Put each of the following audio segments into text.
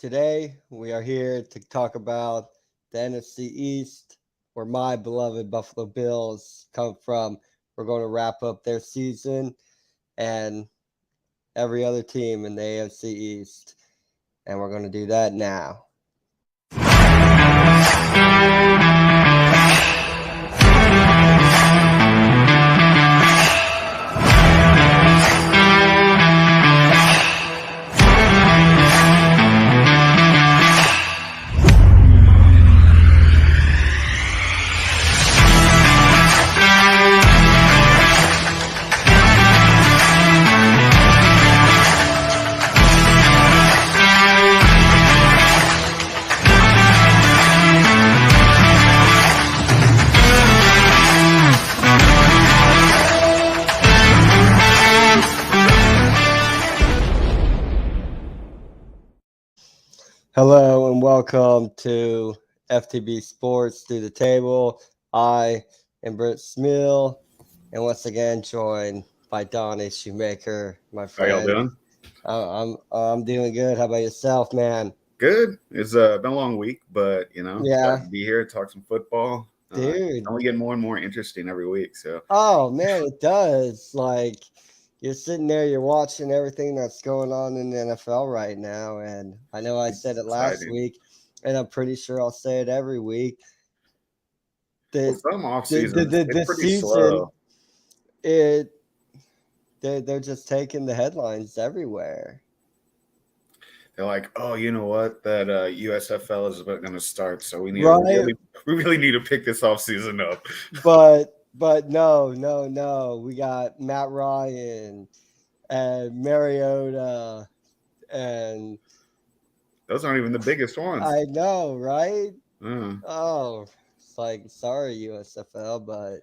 Today, we are here to talk about the NFC East, where my beloved Buffalo Bills come from. We're going to wrap up their season and every other team in the AFC East, and we're going to do that now. Hello and welcome to FTB Sports Through the Table. I am Britt Smill, and once again joined by Donnie Shoemaker, my How y'all friend. doing? I'm doing good. How about yourself, man? Good. It's been a long week, but Yeah, glad to be here, talk some football. It's dude. only getting more and more interesting every week. So Oh man, it does. Like you're sitting there, you're watching everything that's going on in the NFL right now, and I know I said it's it last exciting. week, and I'm pretty sure I'll say it every week. Well, The some off the the, seasons the, it's the pretty season slow. it they're just taking the headlines everywhere. They're like, oh, you know what? That USFL is going to start, so Right? we really need to pick this off season up. But no. We got Matt Ryan and Mariota and Those aren't even the biggest ones. I know, right? Uh, Oh, it's like sorry USFL, but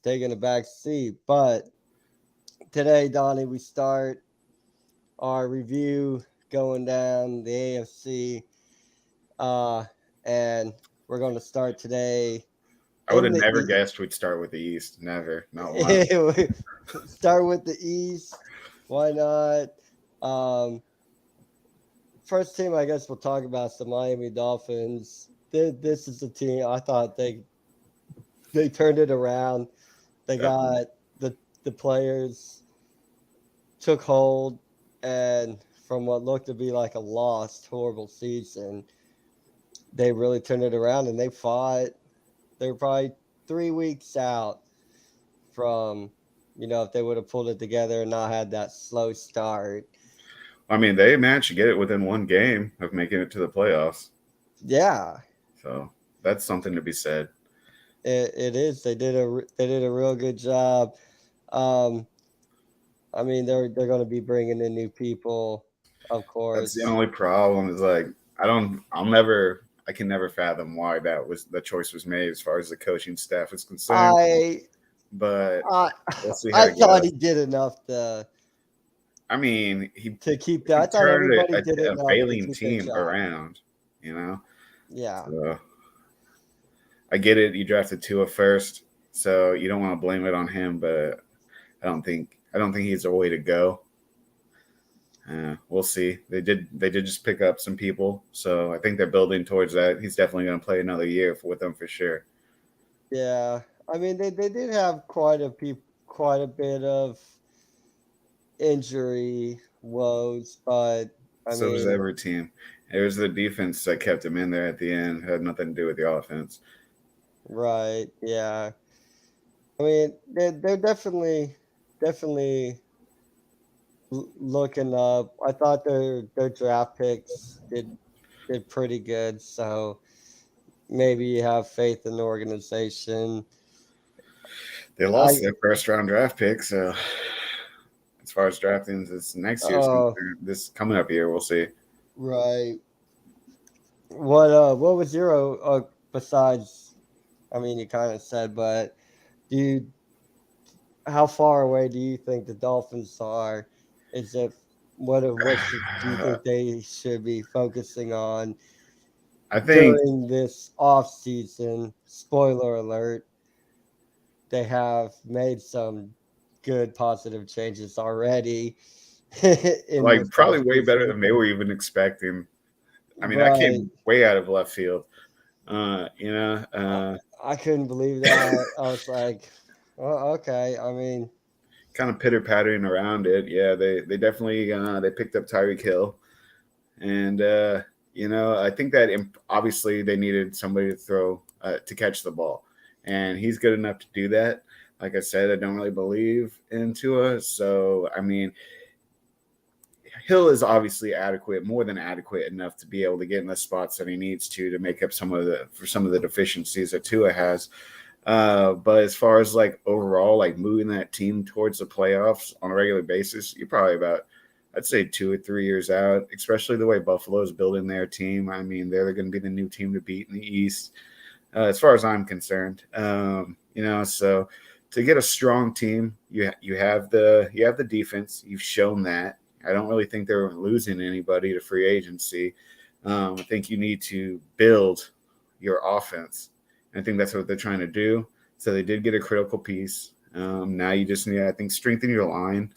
taking a back seat. But today, Donnie, we start our review going down the AFC. Uh, and we're going to start today I would in have the never guessed we'd start with the East. Never, not once. start with the East. Why not? Um, First team I guess we'll talk about is the Miami Dolphins. This is a team I thought they turned it around. They Definitely. got the players took hold, and from what looked to be like a lost, horrible season, they really turned it around and they fought. They were probably 3 weeks out from, if they would have pulled it together and not had that slow start. I mean, they managed to get it within one game of making it to the playoffs. Yeah, So that's something to be said. it is. They did a real good job. Um, I mean, they're going to be bringing in new people, of That's the course. only problem is like I can never fathom why the choice was made as far as the coaching staff is concerned. I But I we'll see how I it thought goes. he did enough I mean, to keep that. he I thought turned everybody did a enough to failing keep their team job. around, you know. Yeah, So I get it. You drafted Tua first, so you don't want to blame it on him. But I don't think he's the way to go. We'll see. They did just pick up some people, so I think they're building towards that. He's definitely going to play another year with them for sure. yeah. I mean, they did have quite a bit of injury woes, but I So does mean, every team. It was the defense that kept him in there at the end. It had nothing to do with the offense. right? Yeah. I mean, they're definitely looking up. I thought their draft picks did pretty good, so maybe you have faith in the organization. They I lost their first round draft pick, so as far as drafting this next year's oh concerned, this coming up year, we'll see. right. What was your besides? I mean, you kind of said, but do you how far away do you think the Dolphins are? Is it do you think they should be focusing on I think during this off season? Spoiler alert: they have made some good positive changes already in like this off probably way better season. than they were even expecting. I mean, that Right. came way out of left field. I, I couldn't believe that. I was like, well, okay. I mean, kind of pitter pattering around it. Yeah, they definitely they picked up Tyreek Hill, and I think that obviously they needed somebody to throw to catch the ball, and he's good enough to do that. Like I said, I don't really believe in Tua, so I mean, Hill is obviously adequate, more than adequate enough to be able to get in the spots that he needs to make up some of the deficiencies that Tua has. But as far as like overall, like moving that team towards the playoffs on a regular basis, you're probably about, I'd say 2 or 3 years out, especially the way Buffalo's building their team. I mean, they're going to be the new team to beat in the East, as far as I'm concerned. So to get a strong team, you have the defense. You've shown that. I don't really think they're losing anybody to free agency. I think you need to build your offense. I think that's what they're trying to do. So they did get a critical piece. Now you just need, I think, strengthen your line.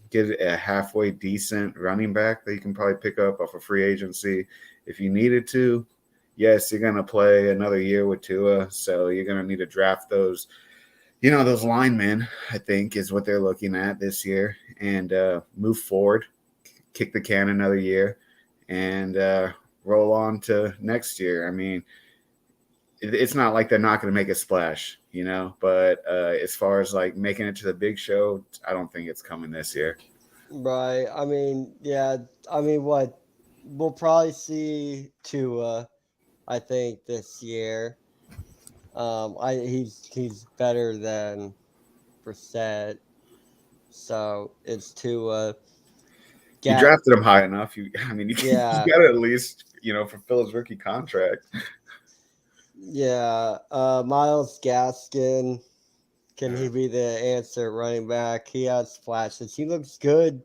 Get a halfway decent running back that you can probably pick up off of free agency if you needed to. Yes, you're going to play another year with Tua, so you're going to need to draft those linemen, I think, is what they're looking at this year, and move forward, kick the can another year, and roll on to next year. I mean, it's not like they're not going to make a splash, but as far as like making it to the big show, I don't think it's coming this year. right. I mean, yeah. I mean, what we'll probably see Tua, I think, this year. He's better than Brissett, so it's Tua. You Gat, drafted him high enough. I mean, you yeah, got to at least, fulfill his rookie contract. yeah. Miles Gaskin, can he be the answer at running back? He has flashes. He looks good.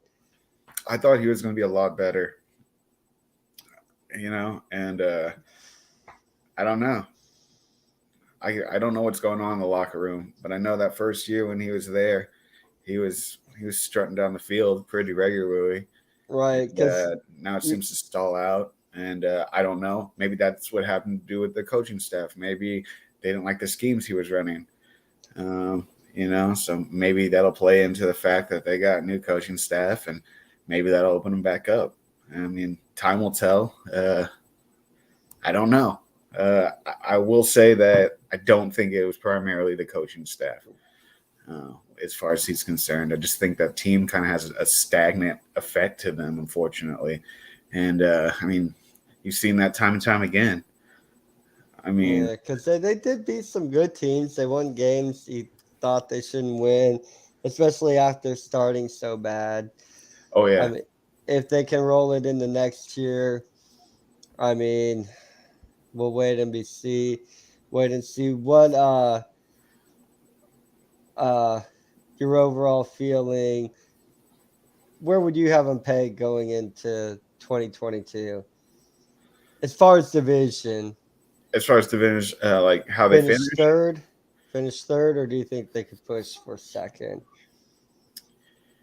I thought he was going to be a lot better, and I don't know. I don't know what's going on in the locker room, but I know that first year when he was there, he was strutting down the field pretty regularly. Right, And because now it seems to stall out, and I don't know. Maybe that's what happened to do with the coaching staff. Maybe they didn't like the schemes he was running. So maybe that'll play into the fact that they got new coaching staff, and maybe that'll open them back up. I mean, time will tell. I don't know. I will say that I don't think it was primarily the coaching staff. As far as he's concerned, I just think that team kind of has a stagnant effect to them, unfortunately. And I mean, you've seen that time and time again. I mean, yeah, because they did beat some good teams. They won games you thought they shouldn't win, especially after starting so bad. oh I yeah, mean, if they can roll it into next year, I mean, we'll wait and see what uh your overall feeling. Where would you have them pegged going into 2022 as far as division? as far as division, like how they Finish finish, third, finish third, or do you think they could push for second?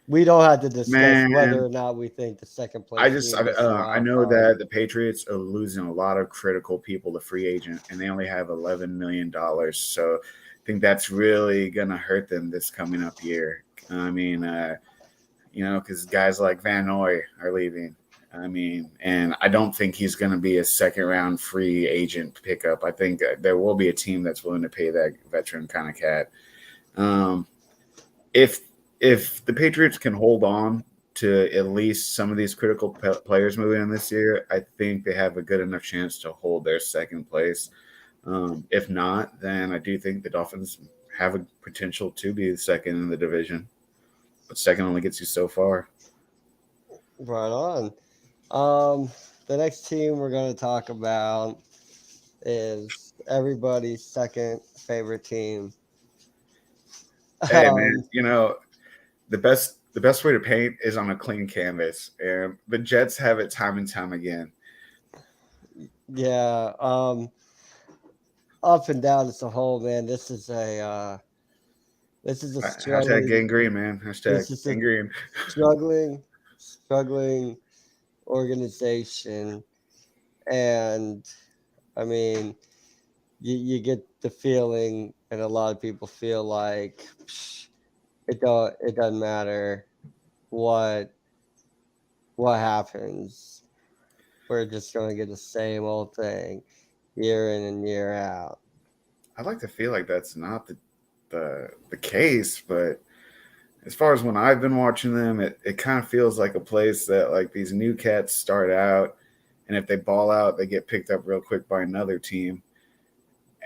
We don't have to discuss whether man. or not we think the second I place just team is a I wild know card. that the Patriots are losing a lot of critical people to free agent, and they only have $11 million. So I think that's really gonna hurt them this coming up year. I mean, because guys like Van Noy are leaving. I mean, and I don't think he's going to be a second round free agent pickup. I think there will be a team that's willing to pay that veteran kind of cat. Um, if if the Patriots can hold on to at least some of these critical players moving in this year, I think they have a good enough chance to hold their second place. If not, then I do think the Dolphins have a potential to be the second in the division, but second only gets you so far. Right on. The next team we're going to talk about is everybody's second favorite team. Hey man, Um, the best way to paint is on a clean canvas, and the Jets have it time and time again. yeah. Up and down as a whole, man. This is a Hashtag struggling. gangrene, man. Hashtag This is a gangrene. struggling, struggling organization. And I mean, you get the feeling, and a lot of people feel like it doesn't matter what what happens. We're just gonna get the same old thing year in and year out. I like to feel like that's not the case, but as far as when I've been watching them, it kind of feels like a place that like these new cats start out, and if they ball out, they get picked up real quick by another team,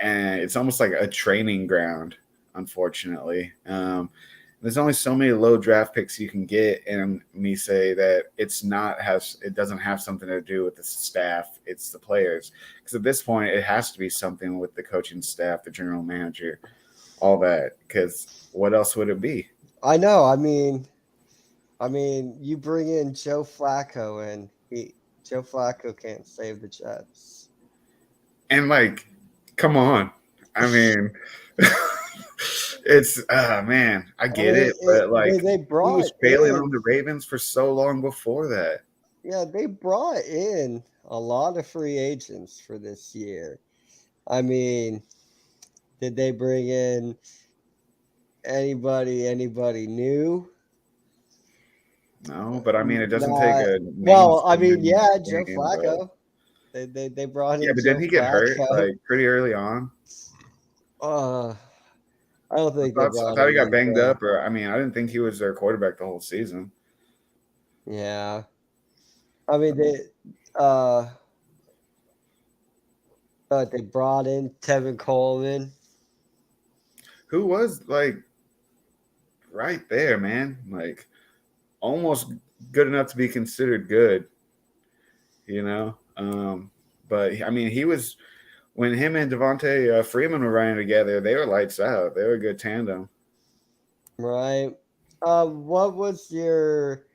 and it's almost like a training ground. Unfortunately, there's only so many low draft picks you can get, and me say that it doesn't have something to do with the staff, it's the players. Because at this point, it has to be something with the coaching staff, the general manager, all that. Because what else would it be? I know. I mean, you bring in Joe Flacco, and Joe Flacco can't save the Jets. And like, come on, I mean, it's man, I I get mean, it, but like, they he brought was failing in, on the Ravens for so long before that. yeah, they brought in a lot of free agents for this year. I mean, did they bring in anybody new? No, but I mean, it doesn't take Not a well. I mean, mainstream yeah, Joe name, but Flacco. They brought yeah, in but Joe didn't he get hurt Flacco. like pretty early on? Uh, I don't think they I brought thought him he got in banged to. up, or I mean, I didn't think he was their quarterback the whole season. Yeah, I mean uh they brought in Tevin Coleman. Who was like right there, man? Like almost good enough to be considered good, you know. But I mean, he was when him and Devontae Freeman were running together. They were lights out. They were a good tandem. Right. What was your,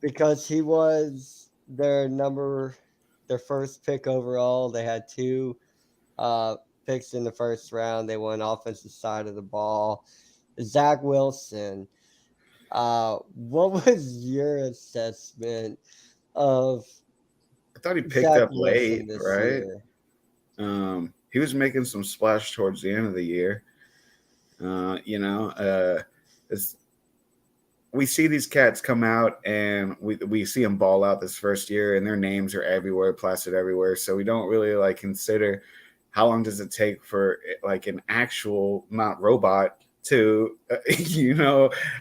because he was their first pick overall. They had two uh picks in the first round. They went offensive side of the ball. Zach Wilson. What was your assessment of I thought he picked Zach up Wilson late, this right? year? He was making some splash towards the end of the year. You know, it's, we see these cats come out and we see them ball out this first year, and their names are everywhere, plastered everywhere. So we don't really like consider how long does it take for like an actual not robot to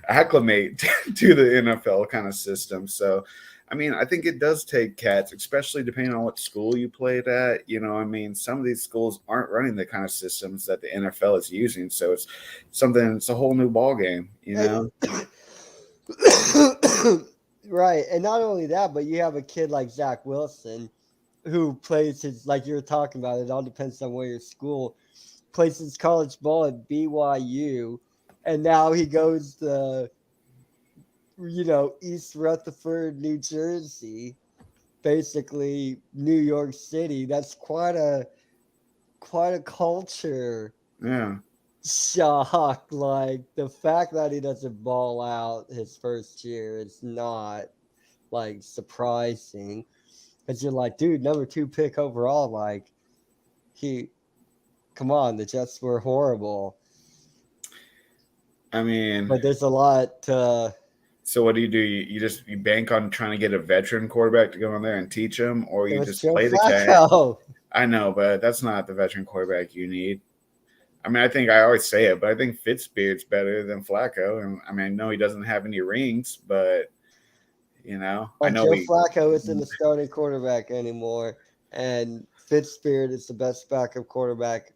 acclimate to the NFL kind of system. So I mean, I think it does take cats, especially depending on what school you played at. I mean, some of these schools aren't running the kind of systems that the NFL is using. So it's a whole new ball game, you And know? right, and not only that, but you have a kid like Zach Wilson who plays his, like you were talking about. It all depends on where your school plays his college ball at BYU, and now he goes to East Rutherford, New Jersey, basically New York City. That's quite a culture Yeah. shock. Like the fact that he doesn't ball out his first year is not like surprising, because you're like, dude, number two pick overall. Like he, come on, the Jets were horrible, I mean, but there's a lot. so what do? You bank on trying to get a veteran quarterback to go in there and teach them, or It you was just Joe play the cat? Flacco. I know, but that's not the veteran quarterback you need. I mean, I think I always say it, but I think Fitzbeard's better than Flacco. And I mean, I know he doesn't have any rings, but I But know Joe he. Flacco isn't the starting quarterback anymore, and Fitzbeard is the best backup quarterback.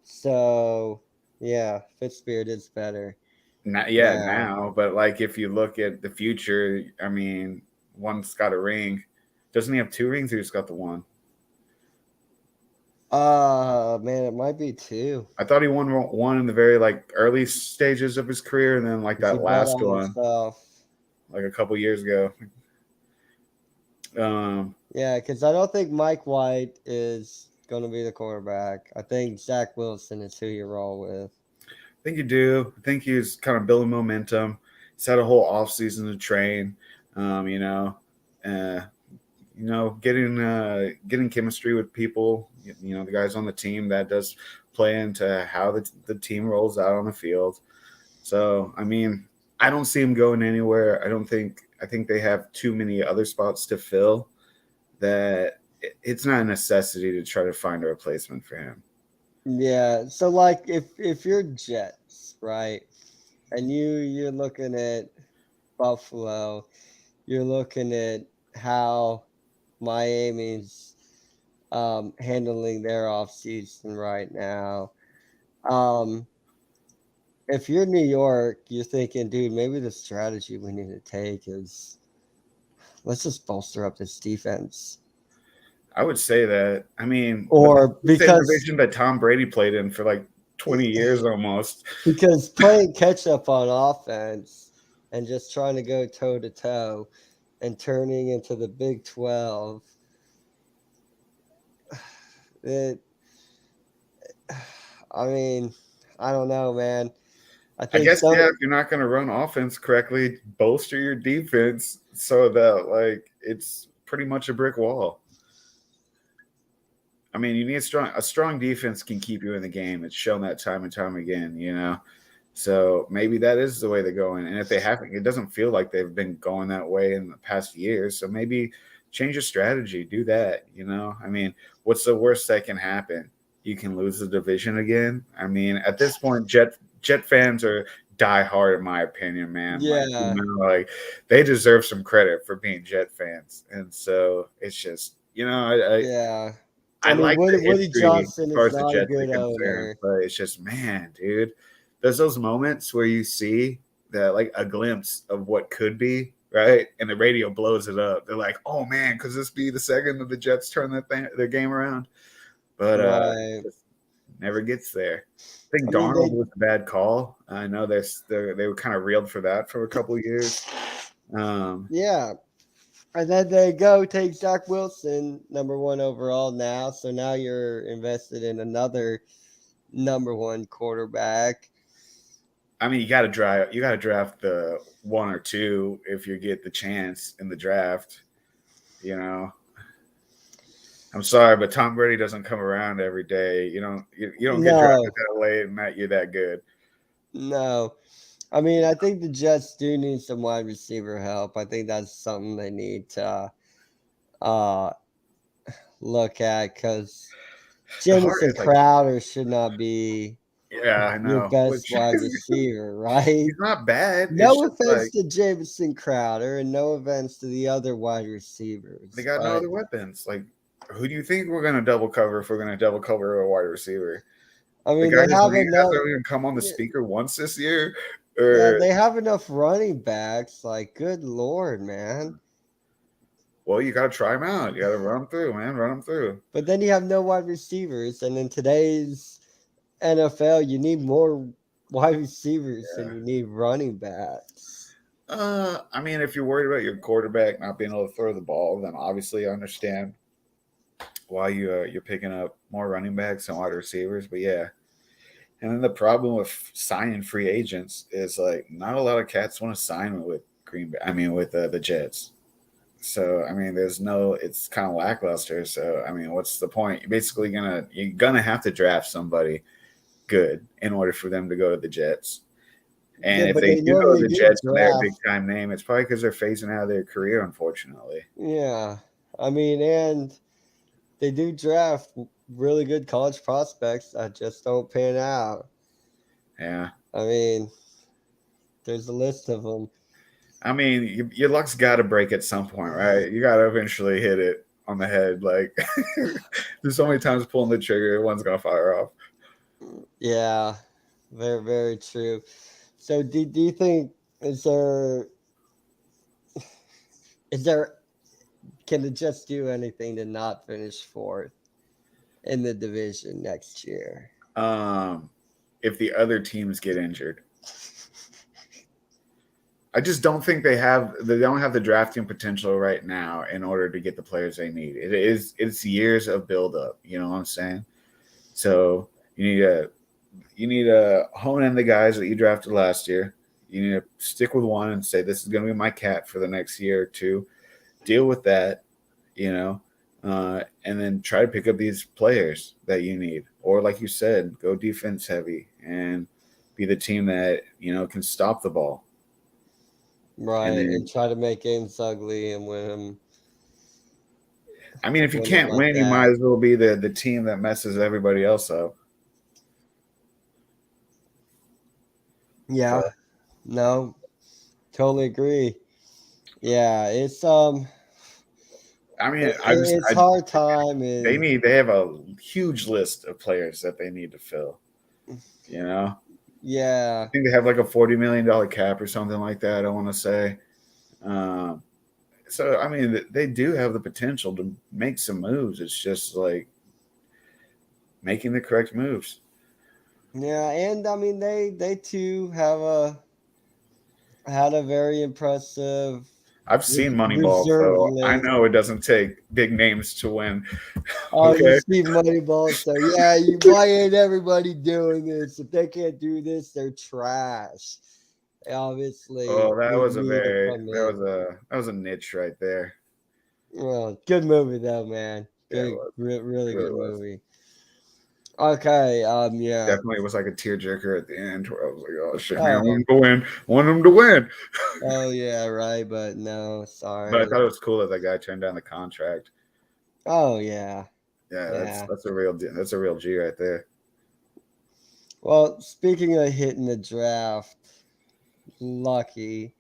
So yeah, Fitzbeard is better Not yeah now. now, but like if you look at the future, I mean, one's got a ring. Doesn't he have two rings, or he's got the one? Man, it might be two. I thought he won one in the very like early stages of his career, and then like Because he that bet last on one, himself. like a couple years ago. Um, Yeah, because I don't think Mike White is going to be the quarterback. I think Zach Wilson is who you roll with. I think you do. I think he's kind of building momentum. He's had a whole off season to train. Um, you know, uh, getting chemistry with people. The guys on the team, that does play into how the team rolls out on the field. So I mean, I don't see him going anywhere. I think they have too many other spots to fill that it's not a necessity to try to find a replacement for him. Yeah. So like if you're Jets, right? And you're looking at Buffalo, you're looking at how Miami's handling their offseason right now. Um, if you're New York, you're thinking, dude, maybe the strategy we need to take is let's just bolster up this defense. I would say that. I mean, but Or the same because division that Tom Brady played in for like 20 years almost. because playing catch up on offense and just trying to go toe to toe and turning into the Big 12, it, I mean, I don't know, man. I I think guess, yeah, some, if you're not going to run offense correctly, bolster your defense so that like it's pretty much a brick wall. I mean, you need a strong defense can keep you in the game. It's shown that time and time again. So maybe that is the way they're going. And if they haven't, it doesn't feel like they've been going that way in the past years. So maybe change your strategy, do that. I mean, what's the worst that can happen? You can lose the division again. I mean, at this point, Jet fans are die hard in my opinion, man. yeah, Like they deserve some credit for being Jet fans. And so it's just, yeah. I I mean, like the Woody history as Johnson far is as the not a Jets are good concerned, owner. but it's just, man, dude, there's those moments where you see that like a glimpse of what could be, right? And the radio blows it up. They're like, oh man, could this be the second that the Jets turn their game around? But Right. just never gets there. I I think mean, Darnold was a bad call. I know they were kind of reeled for that for a couple of years. Um, yeah. And then they go take Zach Wilson, number one overall now. So now you're invested in another number one quarterback. I mean, you got to draft the one or two if you get the chance in the draft. You know, I'm sorry, but Tom Brady doesn't come around every day. You don't get drafted No, that late and that you're that good. no. I mean, I think the Jets do need some wide receiver help. I think that's something they need to uh, look at because The hard Jamison is like, Crowder should not be yeah, I your know. best Which wide receiver, right? he's not bad. It's No just offense like to Jamison Crowder and no offense to the other wide they receivers, got no but other weapons. Like, who do you think we're gonna double cover if we're gonna double cover a wide receiver? I The mean, guy they whose have name enough. hasn't even come on the Yeah, speaker once this year, yeah, or they have enough running backs. Like, good lord, man. well, you got to try him out. You got to run him through, man. Run him through. But then you have no wide receivers, and in today's NFL, you need more wide receivers than Yeah. you need running backs. I mean, if you're worried about your quarterback not being able to throw the ball, then obviously I understand why you're picking up more running backs and wide receivers. But yeah, and then the problem with signing free agents is like not a lot of cats want to sign with Green Bay. I mean, with the Jets. So I mean, it's kind of lackluster. So I mean, what's the point? You're gonna have to draft somebody good in order for them to go to the Jets. Yeah, And if but they they do go to normally the do Jets and they're a big draft. time name, it's probably because they're phasing out of their career, unfortunately. Yeah, I mean, and they do draft really good college prospects that just don't pan out. Yeah. I mean, there's a list of them. I mean, your luck's got to break at some point, right? You got to eventually hit it on the head. Like, there's so many times pulling the trigger, one's going to fire off. Yeah, very, very true. So, do you think is there is there can the Jets do anything to not finish fourth in the division next year? Um, if the other teams get injured, I just don't think they don't have the drafting potential right now in order to get the players they need. It's years of buildup. You know what I'm saying? So you need to hone in the guys that you drafted last year. You need to stick with one and say this is going to be my cat for the next year or two. Deal with that. you know, and then try to pick up these players that you need. Or, like you said, go defense heavy and be the team that, can stop the ball. Right, And and then, try to make games ugly and I mean, if you win them can't like win, you might that. as well be the team that messes everybody else up. Yeah, But no, totally agree. Yeah, I mean, it's hard time and they have a huge list of players that they need to fill. You know, I yeah, think they have like a $40 million cap or something like that. I want to say. Um, so I mean, they do have the potential to make some moves. It's just like making the correct moves. yeah, and I mean they too have a had a very impressive I've seen Moneyball, reserve so I list. know it doesn't take big names to win. Oh, you Okay. see Moneyball, so yeah, why ain't everybody doing this? If they can't do this, they're trash. They obviously Oh, that was a need to very come in. that was a niche right there. Well, good movie though, man. Yeah, it Good, was. It really really good was. movie. Okay, yeah. Definitely was like a tearjerker at the end where I was like, oh shit, man, I Oh, want them to win. I want them to win. oh yeah, right, but no, But I sorry. thought it was cool that the guy turned down the contract. Oh yeah, Yeah, yeah. that's a real G right there. Well, speaking of hitting the draft, lucky,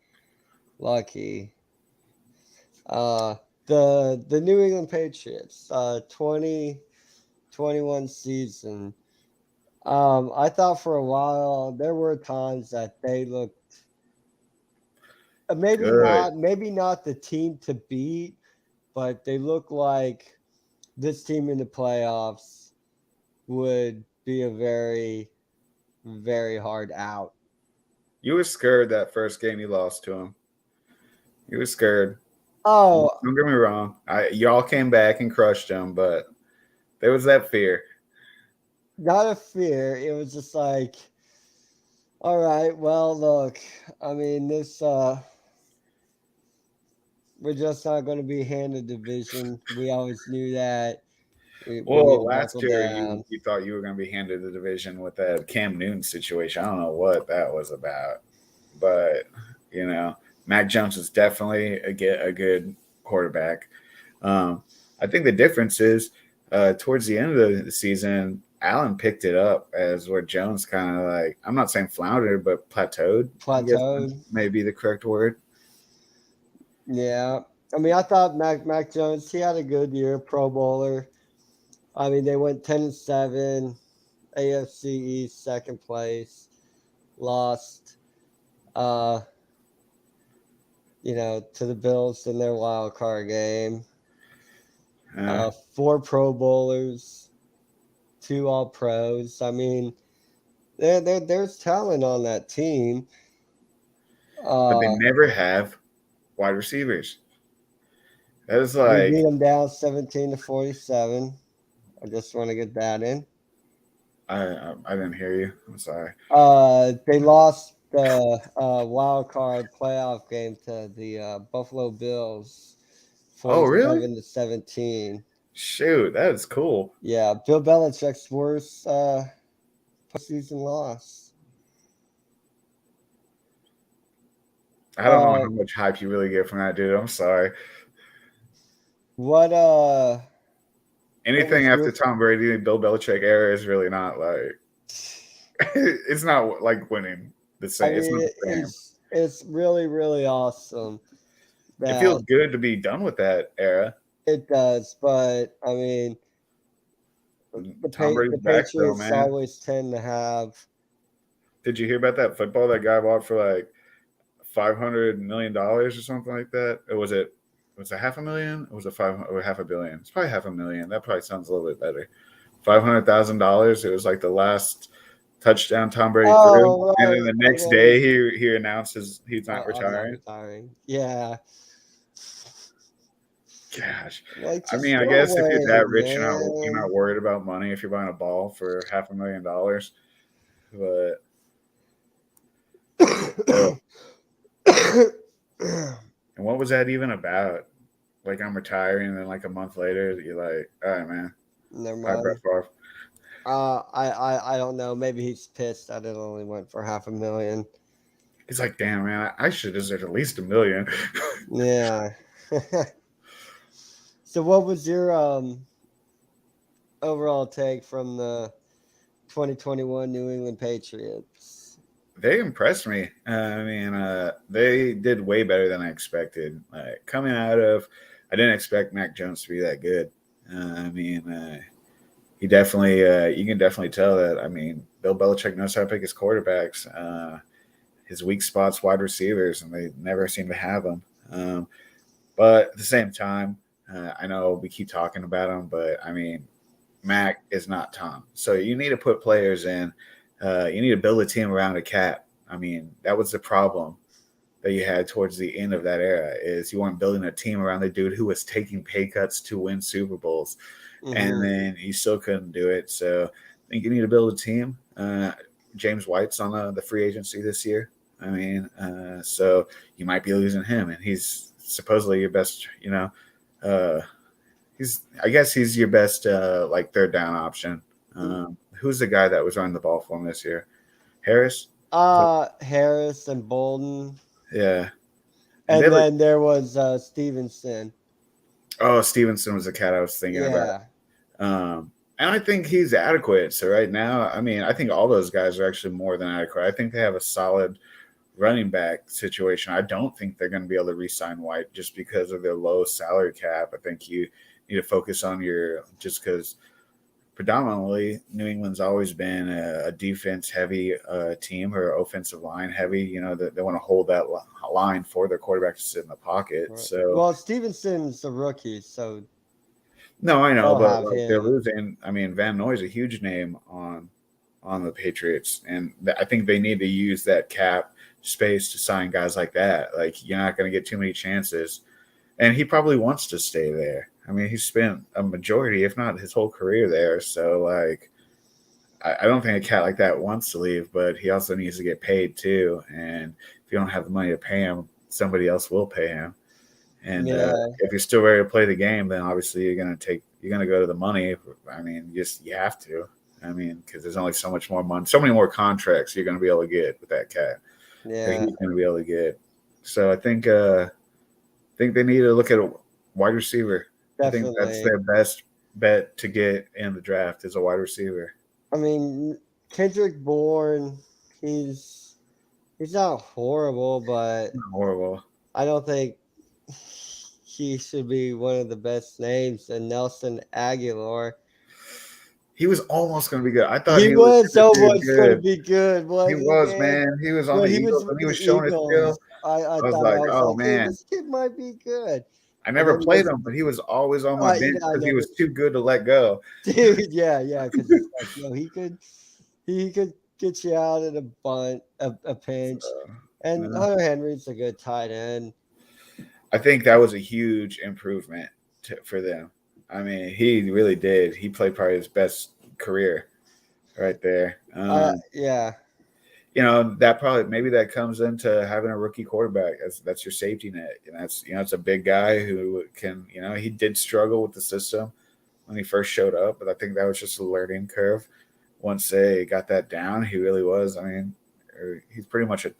lucky. Uh, the New England Patriots, 2021 season. I thought for a while there were times that they looked Good. maybe not the team to beat, but they look like this team in the playoffs would be a very, very hard out. You were scared that first game you lost to him. You were scared. Oh, Don't get me wrong. Y'all came back and crushed him, but there was that fear. not a fear. It was just like, all right, well, look, I mean, we're just not going to be handed division. We always knew that. We need Well, to last buckle year down. you thought you were going to be handed the division with that Cam Newton situation. I don't know what that was about, but Mac Jones is definitely a good quarterback. Um, I think the difference is towards the end of the season, Allen picked it up as where Jones kind of like, I'm not saying floundered, but plateaued. I guess Plateaued. may be the correct word. Yeah. I mean, I thought Mac Jones, he had a good year, Pro Bowler. I mean, they went 10-7, AFC East second place, lost uh, to the Bills in their wild card game. Uh, Four Pro Bowlers, two All Pros. I mean, there's talent on that team. but they Uh, never have wide receivers. That is we beat like, them down 17-47. I just want to get that in. I didn't hear you. I'm sorry. They lost the wild card playoff game to the Buffalo Bills, Oh, really? 47-17. Shoot, that is cool. Yeah, Bill Belichick's worst postseason loss. I don't know Uh, how much hype you really get from that dude. I'm sorry. what Anything was after your? Tom Brady and Bill Belichick era is really not like it's not like winning the I same. It's not mean, the same. it's really really awesome It that feels good to be done with that era. it does, but I mean, Tom the Brady's back though, Patriots man. always tend to have. Did you hear about that football that guy bought for like $500 million or something like that? Or was it half a million? Or was it five or half a billion? It's probably half a million. That probably sounds a little bit better. $500,000. It was like the last touchdown Tom Brady threw, Oh and then right, the next okay. day he announces he's not I'm not retiring. retiring. Yeah, Gosh, like I mean, just I go guess if you're away, that rich, you're not man. worried about money if you're buying a ball for $500,000. But still, and what was that even about? like I'm retiring, and then like a month later, you're like, all right, man, Never bye, Brett mind. Favre. I don't know. Maybe he's pissed that it only went for 500,000. He's like, damn, man, I should deserve at least $1 million. Yeah. So what was your overall take from the 2021 New England Patriots? They impressed me. They did way better than I expected. Coming out of, I didn't expect Mac Jones to be that good. He definitely, you can definitely tell that. I mean, Bill Belichick knows how to pick his quarterbacks. His weak spots, wide receivers, and they never seem to have them. But at the same time, I know we keep talking about him, but I mean, Mac is not Tom. So you need to put players in. You need to build a team around a cat. I mean, that was the problem that you had towards the end of that era is you weren't building a team around the dude who was taking pay cuts to win Super Bowls. And then he still couldn't do it. So I think you need to build a team. James White's on the free agency this year. So you might be losing him, and he's supposedly your best, I guess he's your best like third down option. Who's the guy that was running the ball for him this year? Harris? Harris and Bolden. Yeah. And then there was Stevenson. Oh, Stevenson was the cat I was thinking about. And I think he's adequate. So right now, I mean, I think all those guys are actually more than adequate. I think they have a solid running back situation. I don't think they're going to be able to re-sign White just because of their low salary cap. I think you need to focus on just because predominantly New England's always been a defense-heavy team or offensive line-heavy. They want to hold that line for their quarterback to sit in the pocket. Right. So, well, Stevenson's a rookie, so no, I know, but they're losing. I mean, Van Noy's a huge name on the Patriots, and I think they need to use that cap space to sign guys like that. Like, you're not going to get too many chances, and he probably wants to stay there. I mean, he spent a majority, if not his whole career there. So, like, I don't think a cat like that wants to leave, but he also needs to get paid too. And if you don't have the money to pay him, somebody else will pay him. And if you're still ready to play the game, then obviously you're going to go to the money. I mean, you have to. I mean, because there's only so much more money, so many more contracts you're going to be able to get with that cat. Yeah, he's going to be able to get. So I think they need to look at a wide receiver. Definitely. I think that's their best bet to get in the draft is a wide receiver. I mean, Kendrick Bourne, he's not horrible, but not horrible. I don't think he should be one of the best names. And Nelson Aguilar, he was almost going to be good. I thought he was almost going to be good. He was, man. He was on the Eagles and he was showing his skill. I was like, oh man, hey, this kid might be good. I never played him, but he was always on my bench because he was too good to let go. Dude, yeah, because he could get you out in a bunt, a pinch, and Hunter Henry's a good tight end. I think that was a huge improvement for them. I mean, he really did. He played probably his best career right there. Yeah. Maybe that comes into having a rookie quarterback. That's your safety net. And it's a big guy who can, he did struggle with the system when he first showed up, but I think that was just a learning curve. Once they got that down, he really was. I mean, he's pretty much he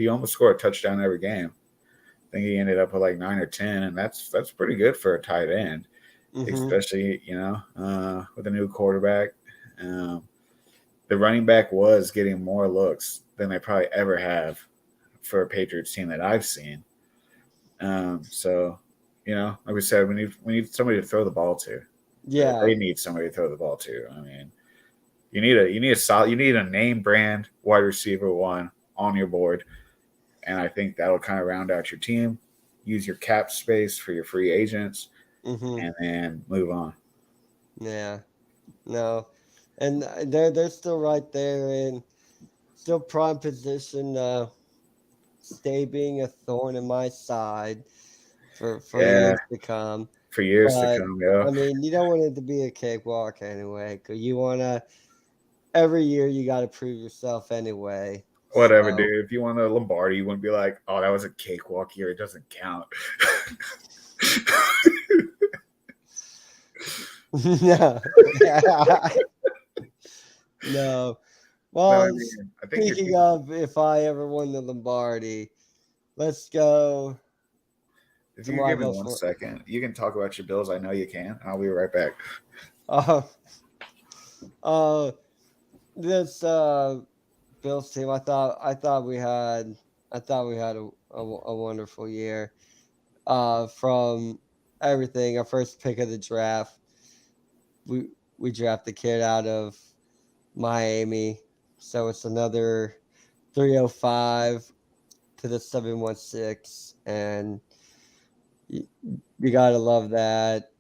almost scored a touchdown every game. I think he ended up with like 9 or 10, and that's pretty good for a tight end, especially, with a new quarterback. The running back was getting more looks than they probably ever have for a Patriots team that I've seen. So, like we said, we need somebody to throw the ball to. Yeah, they need somebody to throw the ball to. I mean, you need a name brand wide receiver one on your board, and I think that'll kind of round out your team. Use your cap space for your free agents, and then move on. Yeah, no. And they're still right there in still prime position, stay being a thorn in my side for years to come. For years to come, yeah. I mean, you don't want it to be a cakewalk anyway, because you want to every year you got to prove yourself anyway. Whatever, dude. If you want a Lombardi, you wouldn't be like, "Oh, that was a cakewalk year. It doesn't count." No. No. No, I Well, mean, I think your speaking team. of if I ever won the Lombardi, let's go If to you my give me go one for second, you can talk about your Bills. I know you can. I'll be right back. uh, uh this Bills team. I thought we had a wonderful year. From everything, our first pick of the draft, we we drafted the kid out of Miami, so it's another 305 to the 716, and you, you gotta love that.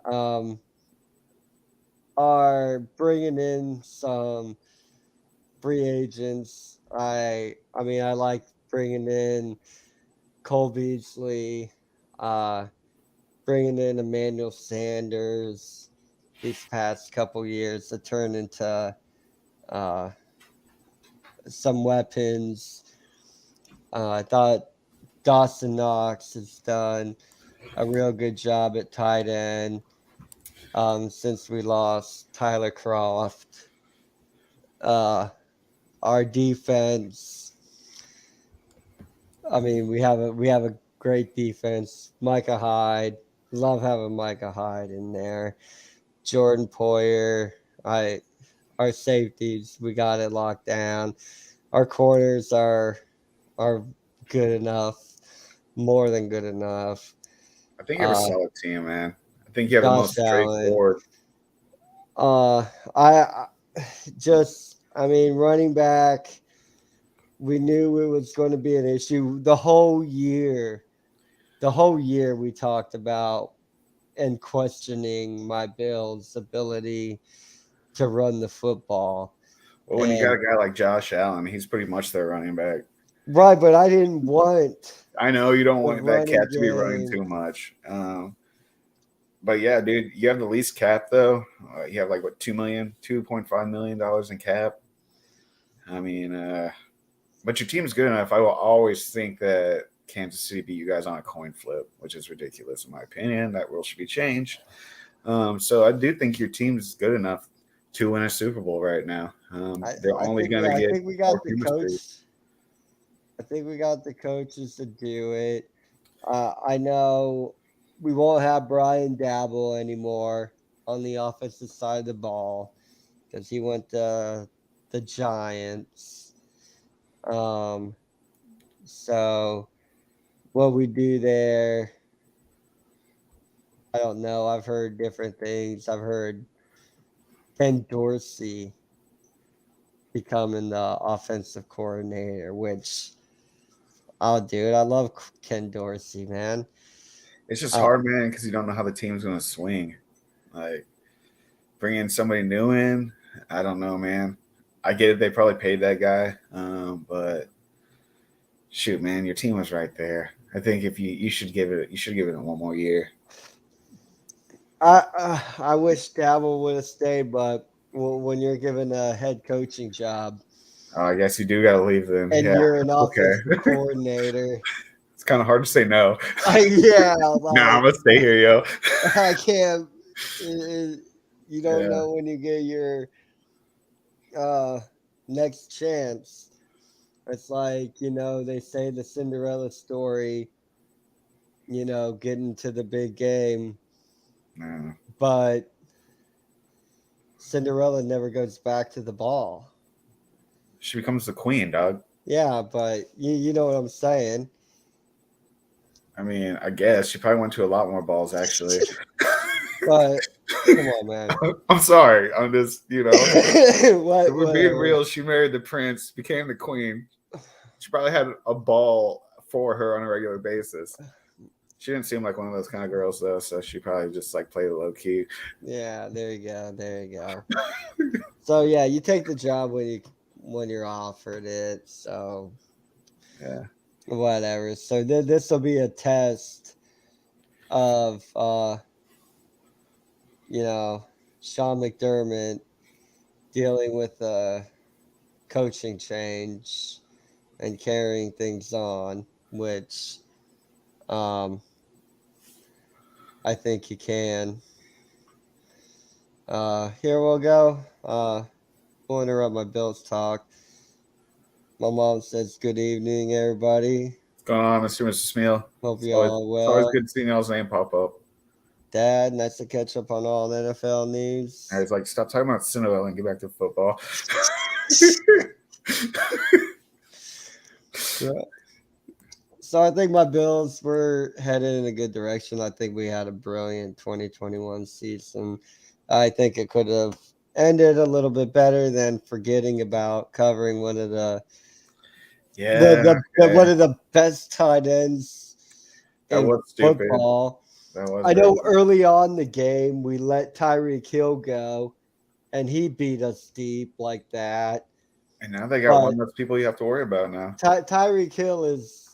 Um, are bringing in some free agents. I mean, I like bringing in Cole Beasley, uh, bringing in Emmanuel Sanders these past couple years to turn into uh, some weapons. I thought Dawson Knox has done a real good job at tight end since we lost Tyler Croft. Uh, our defense. I mean, we have a great defense. Micah Hyde, love having Micah Hyde in there. Jordan Poyer, I our safeties, we got it locked down. Our corners are good enough, more than good enough. I think you have a Uh, solid team, man. I think you have the Josh most Allen. straightforward. Uh, I just, I mean, running back. We knew it was going to be an issue the whole year. The whole year we talked about and questioning my Bills' ability to run the football. Well, when you got And a guy like Josh Allen, he's pretty much their running back. right, but I didn't want I know you don't the want that running cat to be running game. too much. But yeah, dude, you have the least cap though. You have like what 2 million, $2.5 million in cap. I mean, but your team's good enough. I will always think that Kansas City beat you guys on a coin flip, which is ridiculous in my opinion. That rule should be changed. So I do think your team's good enough to win a Super Bowl right now. I, They're I only think going we to I get think we more got the coach. chemistry. I think we got the coaches to do it. I know we won't have Brian Dabble anymore on the offensive side of the ball because he went to the Giants. Um, so what we do there, I don't know. I've heard different things. I've heard Ken Dorsey becoming the offensive coordinator, which I'll do it. I love Ken Dorsey, man. It's just Uh, hard, man, because you don't know how the team's going to swing. Like bringing somebody new in, I don't know, man. I get it; they probably paid that guy, but shoot, man, your team was right there. I think if you should give it, you should give it one more year. I wish Dabble would have stayed, but when you're given a head coaching job I guess you do got to leave then. and Yeah, you're an offensive okay. coordinator, It's kind of hard to say no. yeah, Nah, I'm like gonna stay here, yo. I can't. You don't Yeah, know when you get your uh, next chance. It's like, they say the Cinderella story, getting to the big game, nah. but Cinderella never goes back to the ball. She becomes the queen, dog. Yeah, but you know what I'm saying. I mean, I guess she probably went to a lot more balls, actually. But come on, man. I'm sorry. I'm just, if we're being Whatever. real, she married the prince, became the queen. She probably had a ball for her on a regular basis. She didn't seem like one of those kind of girls, though, so she probably just like played it low key. Yeah, there you go. There you go. So yeah, you take the job when you're offered it. So Yeah. whatever. So this will be a test of Sean McDermott dealing with a coaching change and carrying things on, which um I think he can. Here we'll go. We'll interrupt my Bills talk. My mom says, "Good evening, everybody. What's going on, Mr. Smeal? Hope It's you always, all are it's always well." good seeing y'all's name pop up. Dad, nice to catch up on all the NFL news. And it's like, stop talking about Cinderella and get back to football. So I think my Bills were headed in a good direction. I think we had a brilliant 2021 season. I think it could have ended a little bit better than forgetting about covering one of the Yeah, one of the best tight ends that in was stupid. football. That was I very know stupid. early on the game we let Tyreek Hill go, and he beat us deep like that. And now they got But one less people you have to worry about now. Tyreek Hill is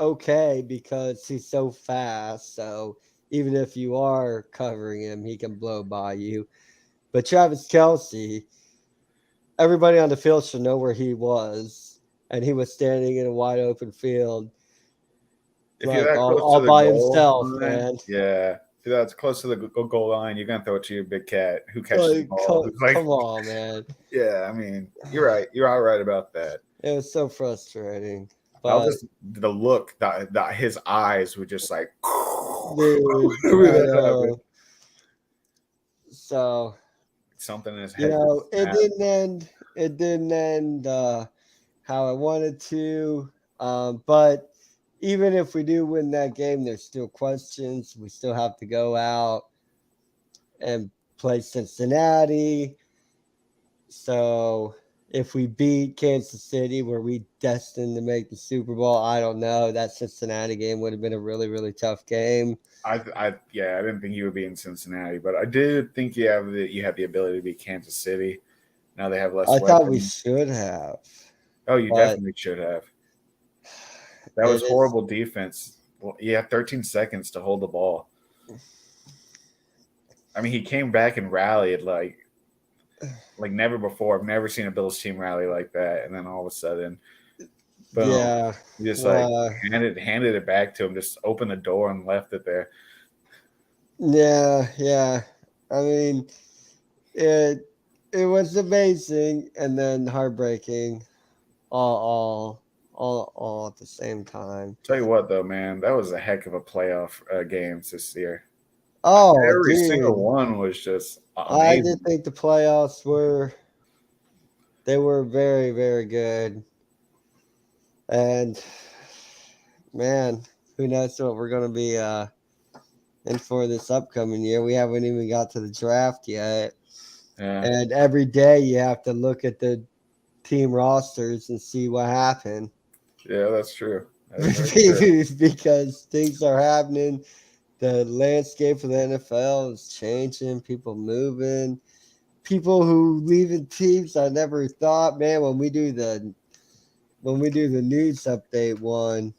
okay because he's so fast. So even if you are covering him, he can blow by you. But Travis Kelsey, everybody on the field should know where he was, and he was standing in a wide open field, If you're like that close to all the by goal himself, line, man. yeah. If you're that close to the goal line, you're gonna throw it to your big cat who catches the Like, ball. Who's like, come on, man. yeah. I mean, you're right. You're all right about that. It was so frustrating. That was But just the look that his eyes were just like dude, whenever I that happened. know. So Something in his you head know, just snapped. it didn't end how I wanted to. But even if we do win that game, there's still questions. We still have to go out and play Cincinnati. So if we beat Kansas City, were we destined to make the Super Bowl? I don't know. That Cincinnati game would have been a really, really tough game. Yeah, I didn't think you would be in Cincinnati, but I did think you have the ability to beat Kansas City. Now they have less I thought we weapons. should have, Oh, you but definitely should have. That it was is. horrible defense. Well, you have 13 seconds to hold the ball. I mean, he came back and rallied like never before. I've never seen a Bills team rally like that. And then all of a sudden, boom, Yeah. he just like Uh, handed it back to him. Just opened the door and left it there. yeah. I mean, it it was amazing and then heartbreaking, all at the same time. Tell you what, though, man, that was a heck of a playoff games this year. Oh, Every single dude, one was just I did amazing. think the playoffs were very, very good. And man, who knows what we're gonna be in for this upcoming year. We haven't even got to the draft yet. Yeah, And every day you have to look at the team rosters and see what happened. yeah, that's true. That is very true. Because things are happening. The landscape of the NFL is changing, people moving, people who leaving teams I never thought, man, when we do the news update one,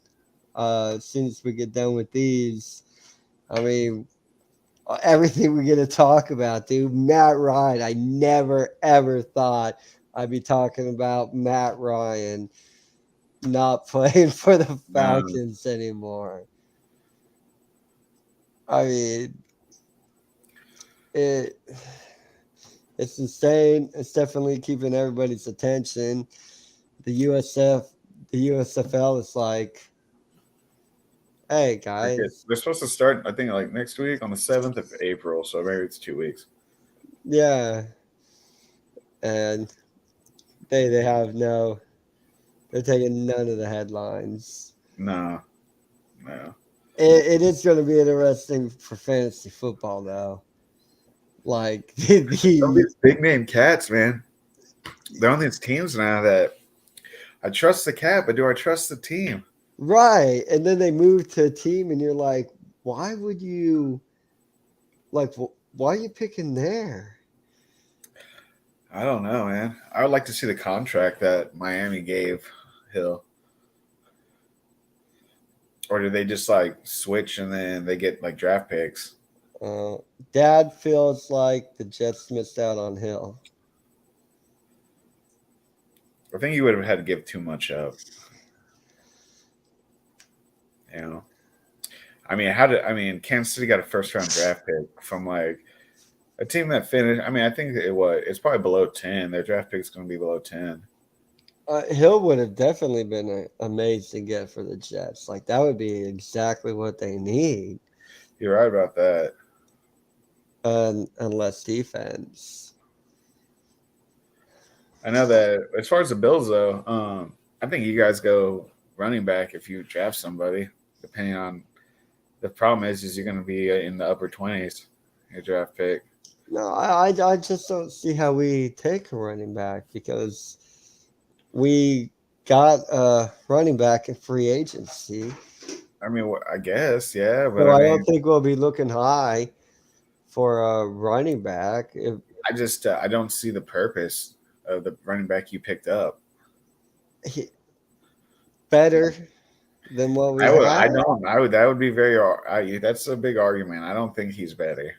as soon as we get done with these, I mean, everything we get to talk about, dude. Matt Ryan, I never ever thought I'd be talking about Matt Ryan not playing for the No, Falcons anymore. I mean, it it's insane. It's definitely keeping everybody's attention. The USF, the USFL is like, hey guys, they're supposed to start. I think like next week on the 7th of April. So maybe it's 2 weeks. yeah, and they have no, they're taking none of the headlines. No, no. It is going to be interesting for fantasy football though. Like Some of the these big name cats, man. They're on these teams now that I trust the cat, but do I trust the team? right, and then they move to a team, and you're like, why would you like? Why are you picking there? I don't know, man. I would like to see the contract that Miami gave Hill. Or do they just like switch and then they get like draft picks? Uh, Dad feels like the Jets missed out on Hill. I think you would have had to give too much up. You know, I mean, Kansas City got a first round draft pick from like a team that finished. I mean, I think it's probably below 10. Their draft pick is going to be below 10. Hill would have definitely been an amazing get for the Jets. Like that would be exactly what they need. You're right about that. Unless defense. I know that as far as the Bills though, I think you guys go running back if you draft somebody. Depending on the problem is you're going to be in the upper 20s. Your draft pick. No, I just don't see how we take a running back because we got a running back in free agency. I mean, I guess, yeah, but So I I mean, don't think we'll be looking high for a running back. If I don't see the purpose of the running back you picked up. he, better than what we I have. don't. That would be that's a big argument. I don't think he's better.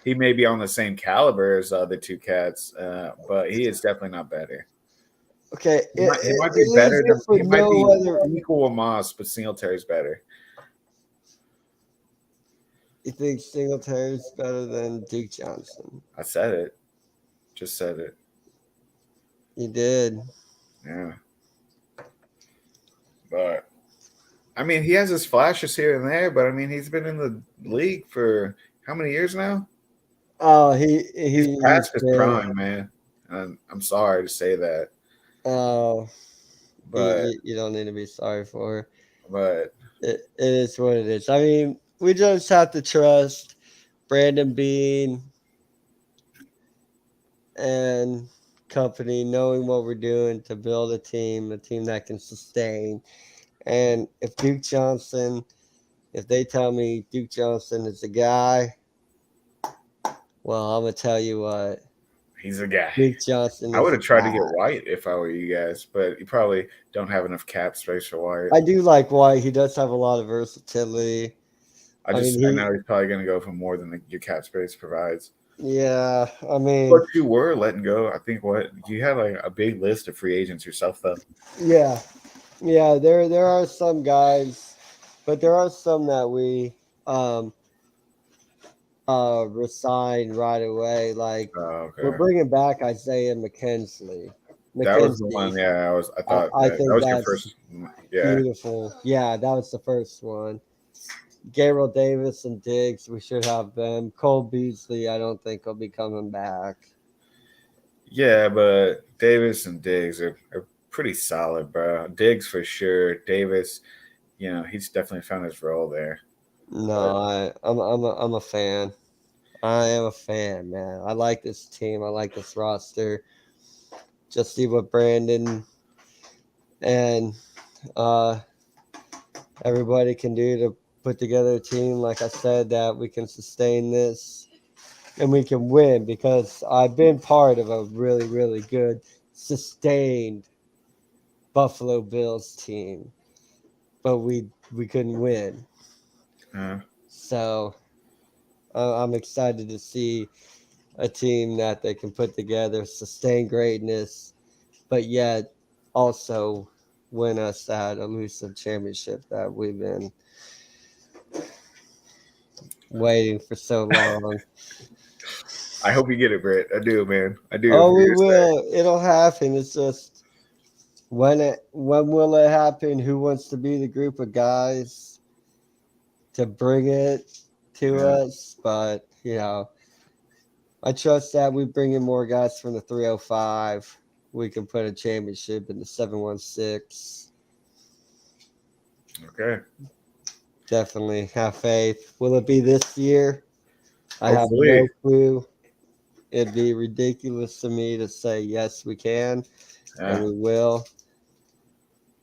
He may be on the same caliber as the two cats, but he is definitely not better. Okay, He might at be least better if than we he might know be whether equal with Moss, but Singletary's better. you think Singletary's better than Duke Johnson. I said it. Just said it. You did. Yeah. But I mean, he has his flashes here and there, but I mean, he's been in the league for how many years now? Oh, He's past his prime, man. And I'm sorry to say that, Oh, but you don't need to be sorry for. but It is what it is. I mean, we just have to trust Brandon Bean and company knowing what we're doing to build a team that can sustain. And if if they tell me Duke Johnson is the guy, well, I'm gonna tell you what, he's a guy. Duke Johnson I is would the have tried to guy. get White if I were you guys, but you probably don't have enough cap space for White. I do like White. He does have a lot of versatility. I mean, I know he's probably going to go for more than your cap space provides. yeah. I mean, But you were letting go. I think you had like a big list of free agents yourself, though. yeah, yeah. There are some guys, but there are some that we resign right away. Like Oh, we're okay. bringing back Isaiah McKenzie. That was the one. Yeah, I thought I that think was your that's first. Yeah, beautiful. Yeah, that was the first one. Gabriel Davis and Diggs, we should have them. Cole Beasley, I don't think he'll be coming back. yeah, but Davis and Diggs are pretty solid, bro. Diggs for sure. Davis, he's definitely found his role there. No, I'm a fan. I am a fan, man. I like this team. I like this roster. Just see what Brandon and everybody can do to put together a team, like I said, that we can sustain this and we can win because I've been part of a really, really good, sustained Buffalo Bills team, but we couldn't win. So I'm excited to see a team that they can put together, sustain greatness, but yet also win us that elusive championship that we've been waiting for so long. I hope you get it, Britt. I do, man. I do. Oh, we will. It'll happen. It's just when will it happen? Who wants to be the group of guys to bring it to us? But I trust that we bring in more guys from the 305. We can put a championship in the 716. Okay. Definitely have faith. Will it be this year? I Hopefully. have no clue. It'd be ridiculous to me to say yes, we can, and we will.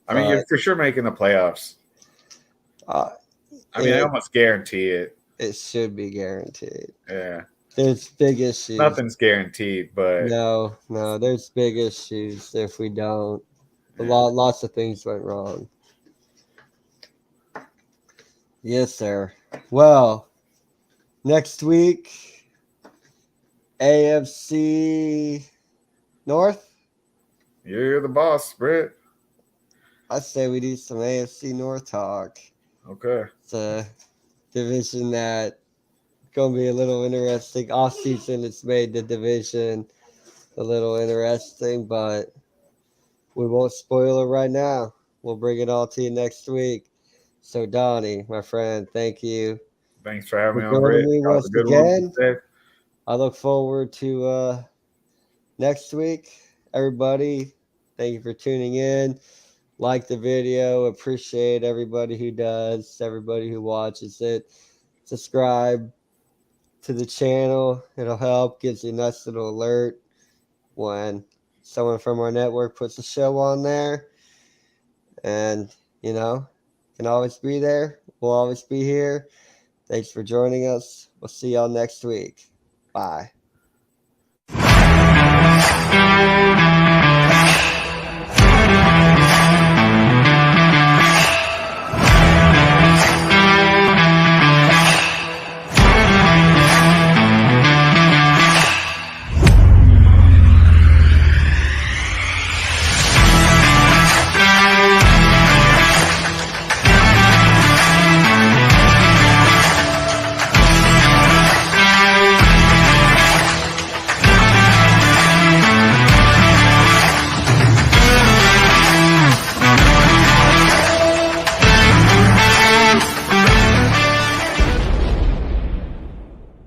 I mean, you're for sure making the playoffs. I almost guarantee it. It should be guaranteed. Yeah. There's big issues. Nothing's guaranteed, but no, there's big issues if we don't. Lots of things went wrong. Yes, sir. Well, next week, AFC North. You're the boss, Britt. I say we do some AFC North talk. Okay. It's a division that going to be a little interesting. Off season, it's made the division a little interesting, but we won't spoil it right now. We'll bring it all to you next week. So, Donnie, my friend, thank you Thanks for having for me on, joining Britt. me That was once a good one. again. I look forward to next week. Everybody, thank you for tuning in. Like the video. Appreciate everybody who does, everybody who watches it. Subscribe to the channel. It'll help. Gives you a nice little alert when someone from our network puts a show on there. And, can always be there. We'll always be here. Thanks for joining us. We'll see y'all next week. Bye.